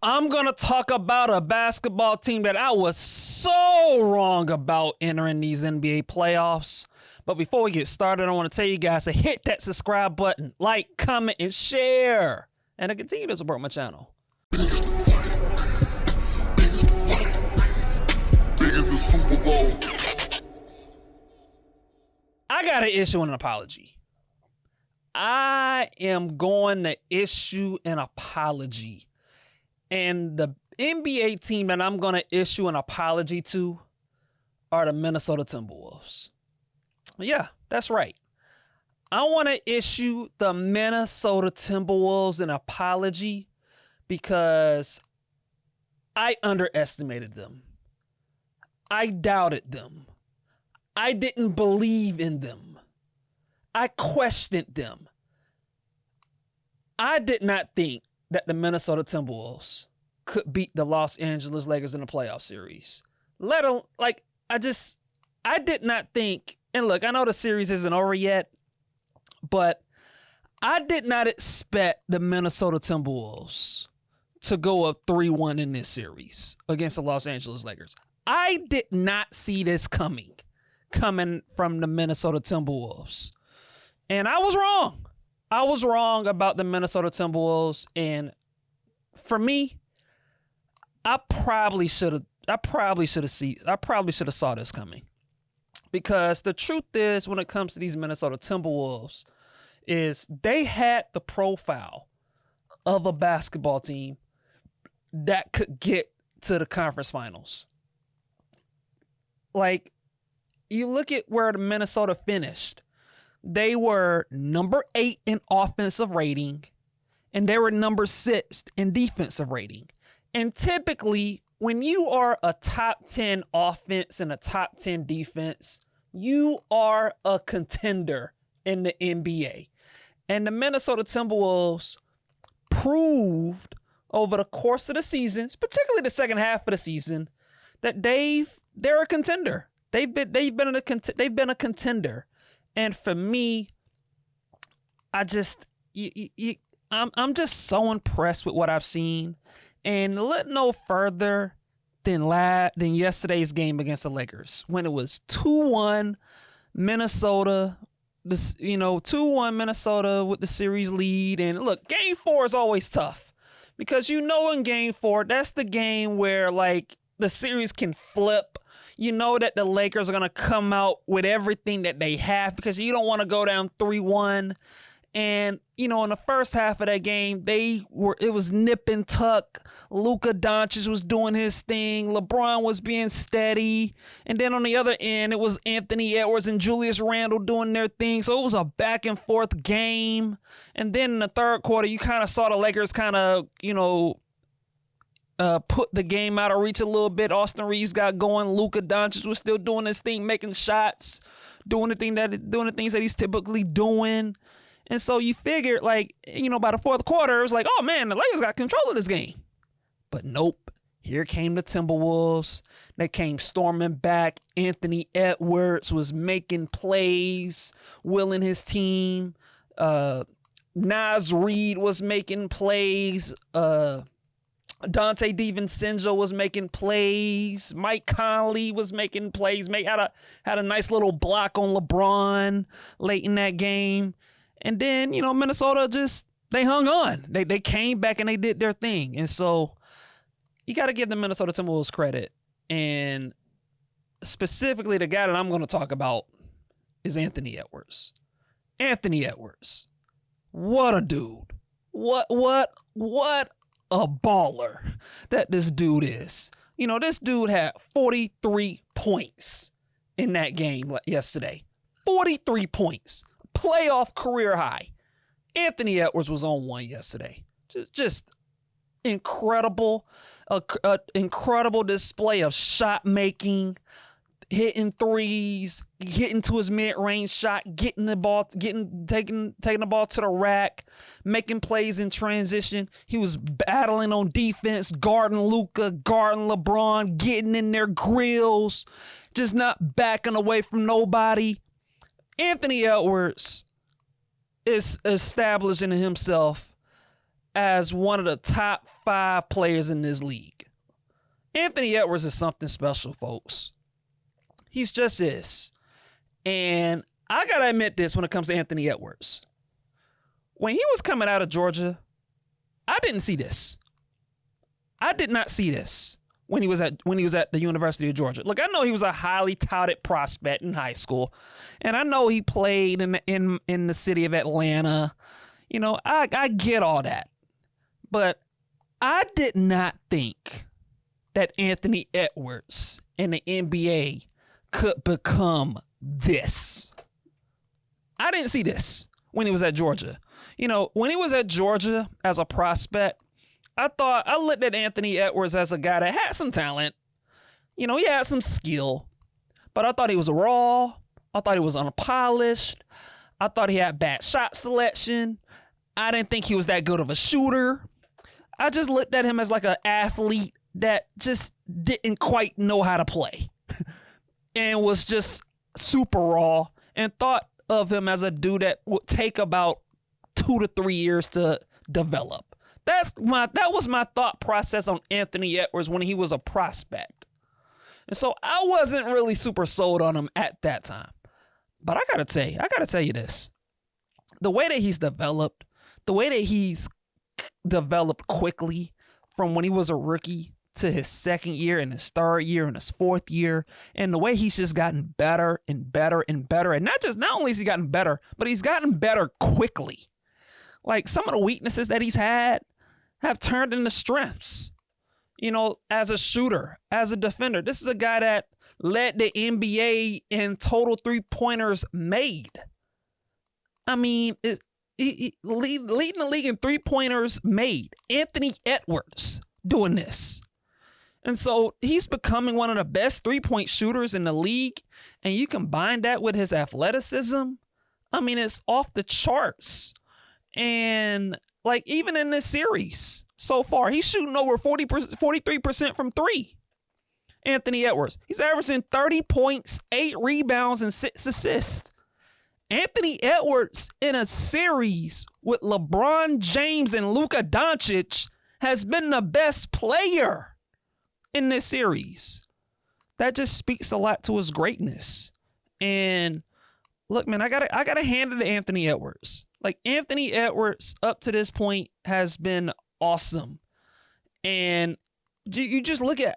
I'm going to talk about a basketball team that I was so wrong about entering these NBA playoffs. But before we get started, I want to tell you guys to hit that subscribe button, like, comment, and share, and to continue to support my channel. Biggest the Super Bowl. I got to issue an apology. I am going to issue an apology. And the NBA team that I'm going to issue an apology to are the Minnesota Timberwolves. Yeah, that's right. I want to issue the Minnesota Timberwolves an apology because I underestimated them. I doubted them. I didn't believe in them. I questioned them. I did not think that the Minnesota Timberwolves could beat the Los Angeles Lakers in the playoff series. I did not think, and look, I know the series isn't over yet, but I did not expect the Minnesota Timberwolves to go up 3-1 in this series against the Los Angeles Lakers. I did not see this coming from the Minnesota Timberwolves. And I was wrong. I was wrong about the Minnesota Timberwolves, and for me, I probably should have saw this coming. Because the truth is, when it comes to these Minnesota Timberwolves, is they had the profile of a basketball team that could get to the conference finals. Like, you look at where the Minnesota finished. They were number 8 in offensive rating, and they were number 6 in defensive rating. And typically, when you are a top 10 offense and a top 10 defense, you are a contender in the NBA. And the Minnesota Timberwolves proved over the course of the seasons, particularly the second half of the season, that they're a contender. They've been a contender. And for me, I'm just so impressed with what I've seen. And look no further than yesterday's game against the Lakers, when it was 2-1 Minnesota. 2-1 Minnesota with the series lead. And look, game 4 is always tough because in game 4, that's the game where like the series can flip. You know that the Lakers are going to come out with everything that they have because you don't want to go down 3-1. And, in the first half of that game, it was nip and tuck. Luka Doncic was doing his thing. LeBron was being steady. And then on the other end, it was Anthony Edwards and Julius Randle doing their thing. So it was a back and forth game. And then in the third quarter, you kind of saw the Lakers kind of, put the game out of reach a little bit. Austin Reeves got going. Luka Doncic was still doing his thing, making shots, doing the things that he's typically doing. And so you figured, by the fourth quarter, it was like, oh man, the Lakers got control of this game. But nope. Here came the Timberwolves. They came storming back. Anthony Edwards was making plays, willing his team. Naz Reid was making plays. Dante DiVincenzo was making plays. Mike Conley was making plays. Had a nice little block on LeBron late in that game. And then, Minnesota they hung on. They came back and they did their thing. And so you got to give the Minnesota Timberwolves credit. And specifically, the guy that I'm going to talk about is Anthony Edwards. Anthony Edwards. What a dude. What a baller that this dude is. This dude had 43 points in that game yesterday. 43 points. Playoff career high. Anthony Edwards was on one yesterday. Just incredible. Incredible display of shot making, hitting threes, getting to his mid-range shot, taking the ball to the rack, making plays in transition. He was battling on defense, guarding Luka, guarding LeBron, getting in their grills, just not backing away from nobody. Anthony Edwards is establishing himself as one of the top 5 players in this league. Anthony Edwards is something special, folks. He's just is. And I got to admit this when it comes to Anthony Edwards. When he was coming out of Georgia, I didn't see this. I did not see this when he was at the University of Georgia. Look, I know he was a highly touted prospect in high school, and I know he played in the city of Atlanta. You know, I get all that. But I did not think that Anthony Edwards in the NBA could become this. I didn't see this when he was at Georgia. You know, when he was at Georgia as a prospect, I looked at Anthony Edwards as a guy that had some talent. You know, he had some skill, but I thought he was raw. I thought he was unpolished. I thought he had bad shot selection. I didn't think he was that good of a shooter. I just looked at him as like an athlete that just didn't quite know how to play and was just super raw, and thought of him as a dude that would take about 2 to 3 years to develop. That was my thought process on Anthony Edwards when he was a prospect. And so I wasn't really super sold on him at that time. But I gotta tell you this. The way that he's developed quickly from when he was a rookie to his second year and his third year and his fourth year, and the way he's just gotten better and better and better. And not only has he gotten better, but he's gotten better quickly. Like, some of the weaknesses that he's had have turned into strengths. You know, as a shooter, as a defender. This is a guy that led the NBA in total 3-pointers made. I mean, leading the league in 3-pointers made. Anthony Edwards doing this. And so he's becoming one of the best 3-point shooters in the league. And you combine that with his athleticism, I mean, it's off the charts. And like, even in this series so far, he's shooting over 43% from 3. Anthony Edwards. He's averaging 30 points, 8 rebounds, and 6 assists. Anthony Edwards in a series with LeBron James and Luka Doncic has been the best player in this series. That just speaks a lot to his greatness. And look, man, I gotta hand it to Anthony Edwards. Like, Anthony Edwards up to this point has been awesome. And you just look at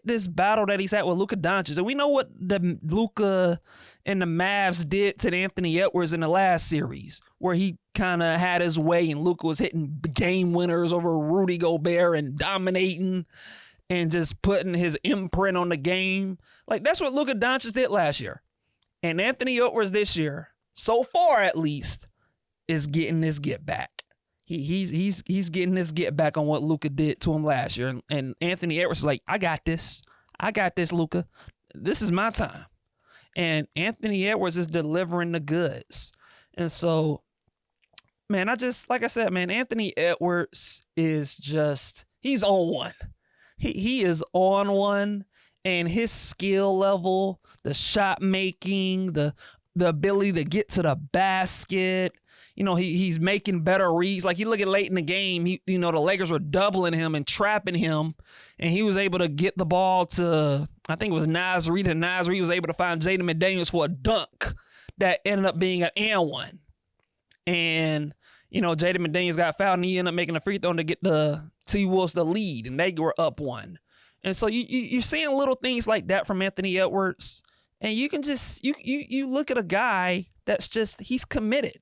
this battle that he's had with Luka Doncic, and we know what the Luka and the Mavs did to Anthony Edwards in the last series, where he kind of had his way and Luka was hitting game winners over Rudy Gobert and dominating and just putting his imprint on the game. Like, that's what Luka Doncic did last year. And Anthony Edwards this year, so far at least, is getting this get back. He's getting this get back on what Luka did to him last year. And Anthony Edwards is like, I got this, Luka. This is my time. And Anthony Edwards is delivering the goods. And so, man, like I said, man, Anthony Edwards is just, he's on one. He is on one, and his skill level, the shot making, the ability to get to the basket, you know, he's making better reads. Like, you look at late in the game, the Lakers were doubling him and trapping him, and he was able to get the ball to, I think it was Naz Reid, and Naz Reid was able to find Jaden McDaniels for a dunk that ended up being an and one. And, Jaden McDaniels got fouled, and he ended up making a free throw to get the T-Wolves the lead, and they were up 1. And so you're seeing little things like that from Anthony Edwards, and you can just, you look at a guy that's just, he's committed.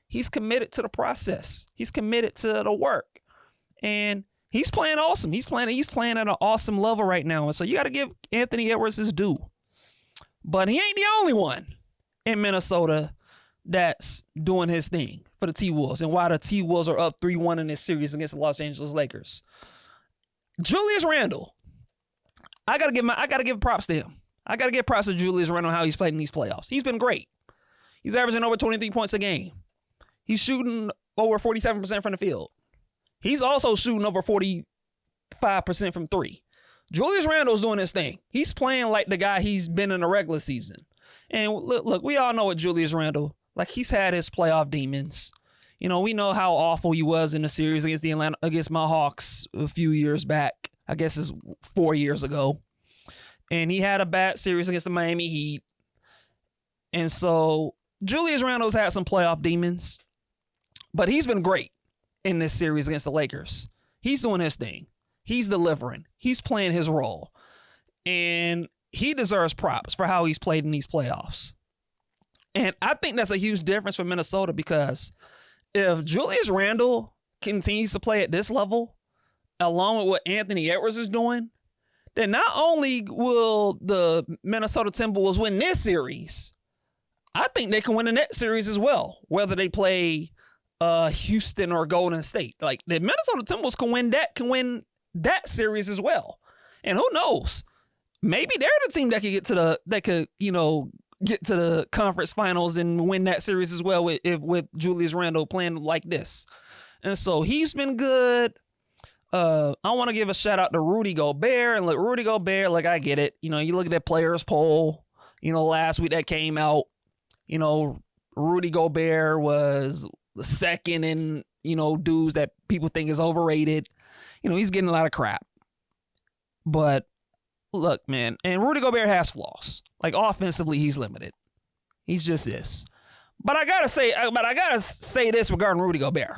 He's committed to the process. He's committed to the work. And he's playing awesome. He's playing at an awesome level right now. And so you got to give Anthony Edwards his due. But he ain't the only one in Minnesota that's doing his thing for the T-Wolves, and why the T-Wolves are up 3-1 in this series against the Los Angeles Lakers. Julius Randle. I gotta give props to him. I gotta give props to Julius Randle, how he's played in these playoffs. He's been great. He's averaging over 23 points a game. He's shooting over 47% from the field. He's also shooting over 45% from 3. Julius Randle's doing his thing. He's playing like the guy he's been in the regular season. And look, we all know what Julius Randle, like, he's had his playoff demons. We know how awful he was in the series against my Hawks a few years back. I guess it's 4 years ago. And he had a bad series against the Miami Heat. And so Julius Randle's had some playoff demons, but he's been great in this series against the Lakers. He's doing his thing. He's delivering. He's playing his role. And he deserves props for how he's played in these playoffs. And I think that's a huge difference for Minnesota, because if Julius Randle continues to play at this level, along with what Anthony Edwards is doing, then not only will the Minnesota Timberwolves win this series, I think they can win the next series as well, whether they play Houston or Golden State. Like, the Minnesota Timberwolves can win that series as well. And who knows? Maybe they're the team that could get to the conference finals and win that series as well with Julius Randle playing like this. And so he's been good. I want to give a shout out to Rudy Gobert. And look, Rudy Gobert, like, I get it. You look at that players poll, last week that came out. Rudy Gobert was the second in, dudes that people think is overrated. He's getting a lot of crap. But look, man, and Rudy Gobert has flaws. Like, offensively, he's limited. He just is. But I gotta say this regarding Rudy Gobert.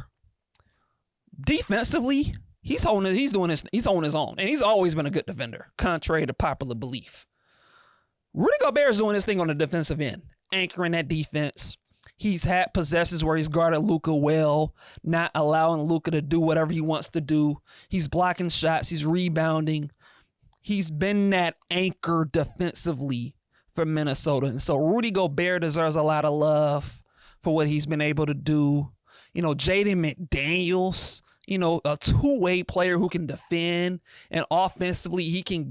Defensively, he's on his own, and he's always been a good defender, contrary to popular belief. Rudy Gobert is doing his thing on the defensive end, anchoring that defense. He's had possessions where he's guarded Luka well, not allowing Luka to do whatever he wants to do. He's blocking shots. He's rebounding. He's been that anchor defensively for Minnesota. And so Rudy Gobert deserves a lot of love for what he's been able to do. Jaden McDaniels, a two-way player who can defend, and offensively he can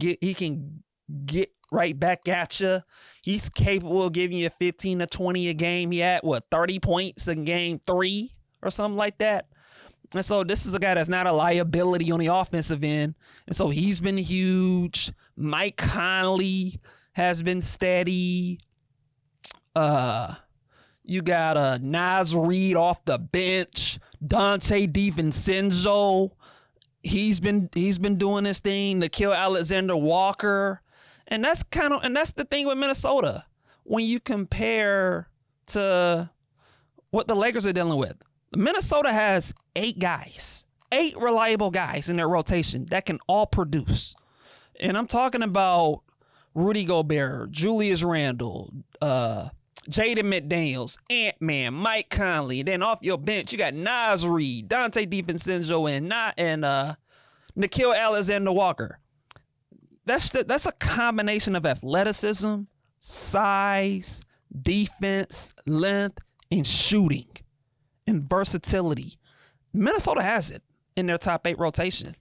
get right back at you. He's capable of giving you 15 to 20 a game. He had 30 points in game 3 or something like that. And so this is a guy that's not a liability on the offensive end. And so he's been huge. Mike Conley has been steady. You got Naz Reid off the bench. Dante DiVincenzo. He's been doing his thing. Nickeil Alexander-Walker. And that's the thing with Minnesota. When you compare to what the Lakers are dealing with, Minnesota has 8 reliable guys in their rotation that can all produce. And I'm talking about Rudy Gobert, Julius Randle, Jaden McDaniels, Ant-Man, Mike Conley. Then off your bench, you got Naz Reid, Dante DiVincenzo, and Nickeil Alexander-Walker. That's a combination of athleticism, size, defense, length, and shooting, and versatility. Minnesota has it in their top 8 rotation.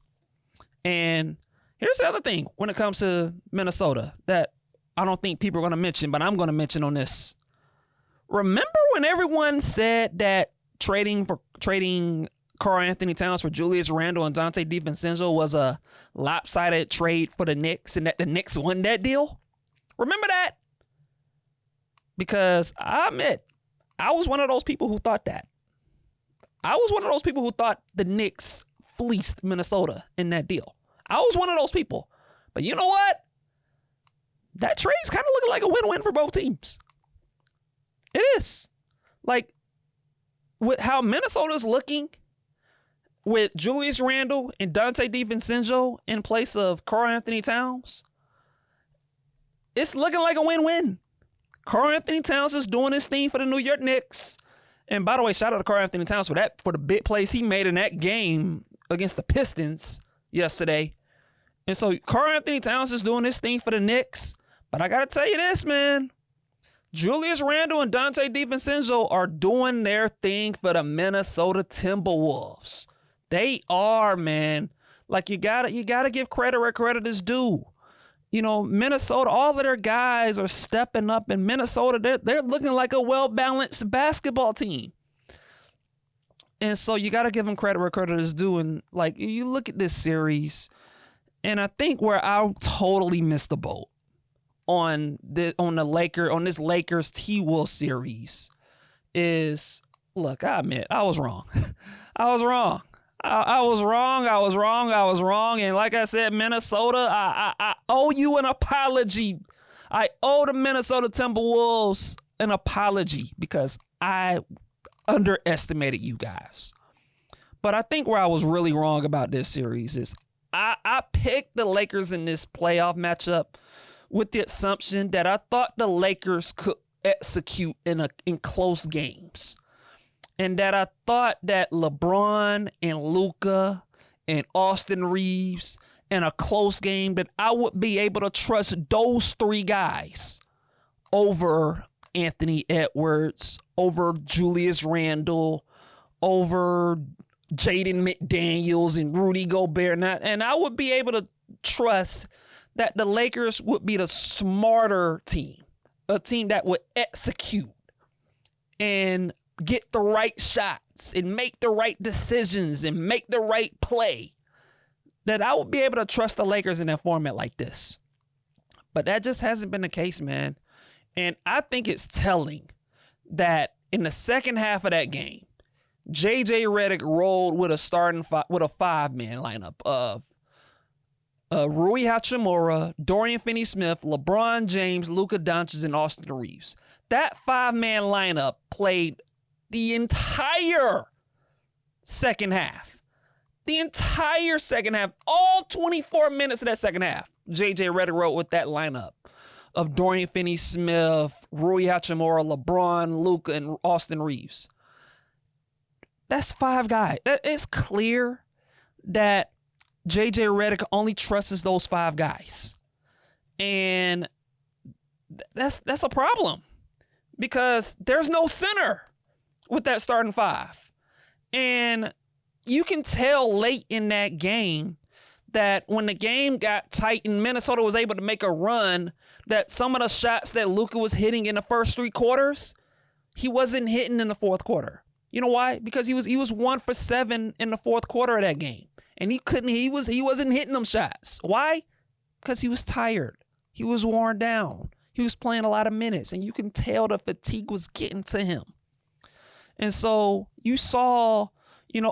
And here's the other thing when it comes to Minnesota that I don't think people are going to mention, but I'm going to mention on this. Remember when everyone said that trading Karl Anthony Towns for Julius Randle and Dante DiVincenzo was a lopsided trade for the Knicks, and that the Knicks won that deal? Remember that? Because I admit, I was one of those people who thought that. I was one of those people who thought the Knicks fleeced Minnesota in that deal. I was one of those people. But you know what? That trade's kind of looking like a win-win for both teams. It is. Like, with how Minnesota's looking, with Julius Randle and Dante DiVincenzo in place of Karl Anthony Towns, it's looking like a win-win. Karl Anthony Towns is doing his thing for the New York Knicks. And by the way, shout out to Karl Anthony Towns for the big plays he made in that game against the Pistons yesterday. And so Karl Anthony Towns is doing his thing for the Knicks. But I got to tell you this, man. Julius Randle and Dante DiVincenzo are doing their thing for the Minnesota Timberwolves. They are, man. Like, you gotta give credit where credit is due. Minnesota, all of their guys are stepping up in Minnesota. They're looking like a well-balanced basketball team. And so you got to give them credit where credit is due. And, like, you look at this series, and I think where I totally missed the boat on this Lakers T-Wolves series is, look, I admit I was wrong. I was wrong. I was wrong. I was wrong. I was wrong. And like I said, Minnesota, I owe you an apology. I owe the Minnesota Timberwolves an apology because I underestimated you guys. But I think where I was really wrong about this series is I picked the Lakers in this playoff matchup with the assumption that I thought the Lakers could execute in close games. And that I thought that LeBron and Luka and Austin Reeves in a close game, that I would be able to trust those three guys over Anthony Edwards, over Julius Randle, over Jaden McDaniels and Rudy Gobert. And I would be able to trust that the Lakers would be the smarter team, a team that would execute and get the right shots and make the right decisions and make the right play, that I would be able to trust the Lakers in a format like this. But that just hasn't been the case, man. And I think it's telling that in the second half of that game, J.J. Redick rolled with a five-man lineup of Rui Hachimura, Dorian Finney-Smith, LeBron James, Luka Doncic, and Austin Reeves. That five-man lineup played the entire second half. The entire second half. All 24 minutes of that second half. J.J. Redick wrote with that lineup of Dorian Finney-Smith, Rui Hachimura, LeBron, Luka, and Austin Reeves. That's five guys. It's clear that J.J. Redick only trusts those five guys. And that's a problem. Because there's no center with that starting five. And you can tell late in that game that when the game got tight and Minnesota was able to make a run, that some of the shots that Luka was hitting in the first three quarters, he wasn't hitting in the fourth quarter. You know why? Because he was 1 for 7 in the fourth quarter of that game. And he wasn't hitting them shots. Why? Because he was tired. He was worn down. He was playing a lot of minutes, and you can tell the fatigue was getting to him. And so you saw,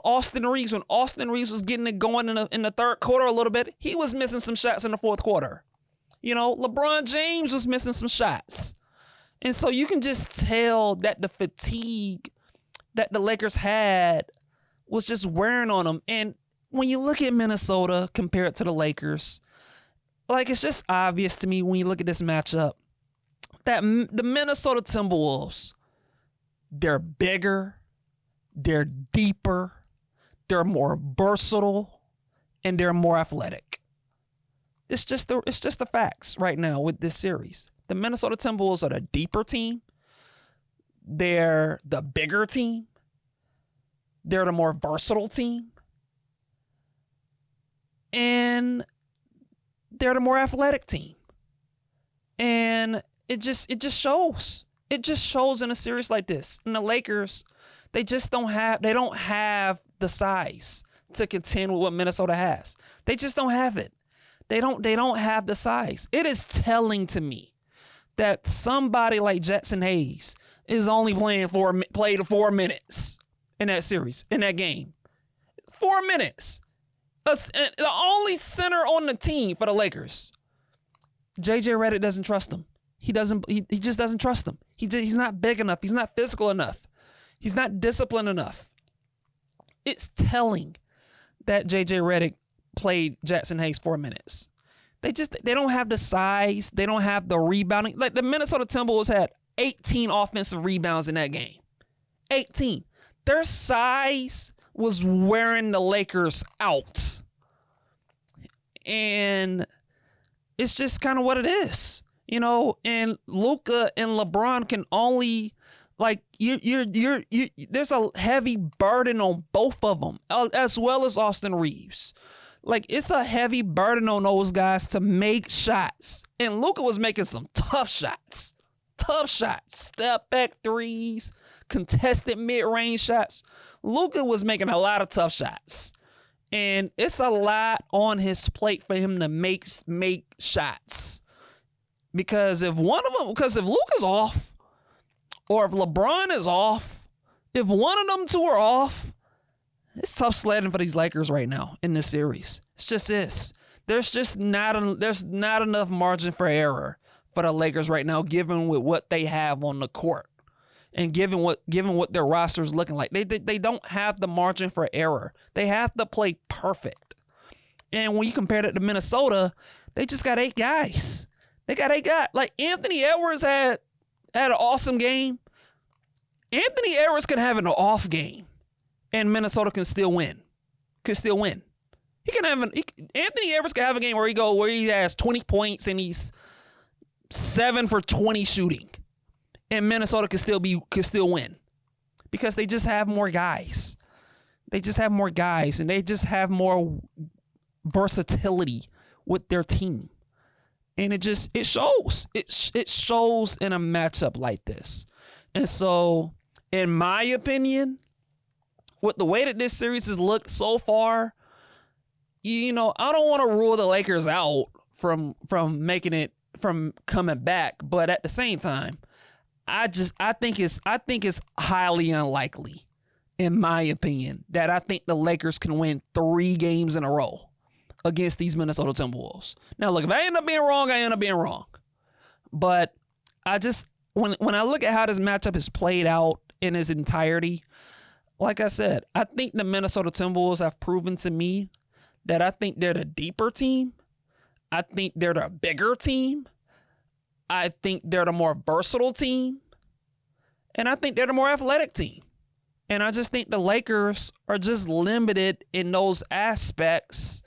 Austin Reeves, when Austin Reeves was getting it going in the third quarter a little bit, he was missing some shots in the fourth quarter. LeBron James was missing some shots. And so you can just tell that the fatigue that the Lakers had was just wearing on them. And when you look at Minnesota compared to the Lakers, it's just obvious to me when you look at this matchup that the Minnesota Timberwolves, they're bigger, they're deeper, they're more versatile, and they're more athletic. It's just the facts right now with this series. The Minnesota Timberwolves are the deeper team. They're the bigger team. They're the more versatile team. And they're the more athletic team. And it just shows. It just shows in a series like this. And the Lakers, they don't have the size to contend with what Minnesota has. They just don't have it. They don't have the size. It is telling to me that somebody like Jackson Hayes is only played 4 minutes in that series, in that game. 4 minutes. The only center on the team for the Lakers. J.J. Redick doesn't trust him. He just doesn't trust him. He's not big enough. He's not physical enough. He's not disciplined enough. It's telling that J.J. Redick played Jackson Hayes 4 minutes. They don't have the size. They don't have the rebounding. Like the Minnesota Timberwolves had 18 offensive rebounds in that game. 18. Their size was wearing the Lakers out. And it's just kind of what it is. And Luka and LeBron can only, there's a heavy burden on both of them, as well as Austin Reeves. It's a heavy burden on those guys to make shots. And Luka was making some tough shots. Step back threes, contested mid-range shots. Luka was making a lot of tough shots. And it's a lot on his plate for him to make shots. Because if Luka's off, or if LeBron is off, If one of them two are off, it's tough sledding for these Lakers right now in this series. It's just this. There's not enough margin for error for the Lakers right now, given with what they have on the court and given what their roster is looking like. They don't have the margin for error. They have to play perfect. And when you compare that to Minnesota, they just got 8 guys. They got 8 guys. Like Anthony Edwards had an awesome game. Anthony Edwards can have an off game, and Minnesota can still win. He can have Anthony Edwards can have a game where he has 20 points and he's 7 for 20 shooting, and Minnesota can still win because they just have more guys. They just have more guys, and they just have more versatility with their team, and it shows. It shows in a matchup like this, and so in my opinion, with the way that this series has looked so far, I don't want to rule the Lakers out from coming back, but at the same time, I think it's highly unlikely, in my opinion, that I think the Lakers can win 3 games in a row against these Minnesota Timberwolves. Now, look, if I end up being wrong, I end up being wrong. But I just when I look at how this matchup is played out in its entirety, like I said, I think the Minnesota Timberwolves have proven to me that I think they're the deeper team. I think they're the bigger team. I think they're the more versatile team. And I think they're the more athletic team. And I just think the Lakers are just limited in those aspects.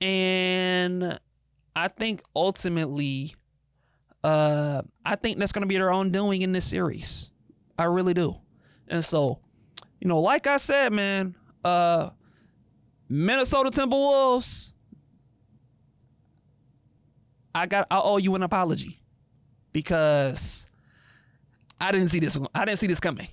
And I think ultimately, I think that's going to be their own doing in this series. I really do. And so, like I said, man, Minnesota Timberwolves, I owe you an apology because I didn't see this coming.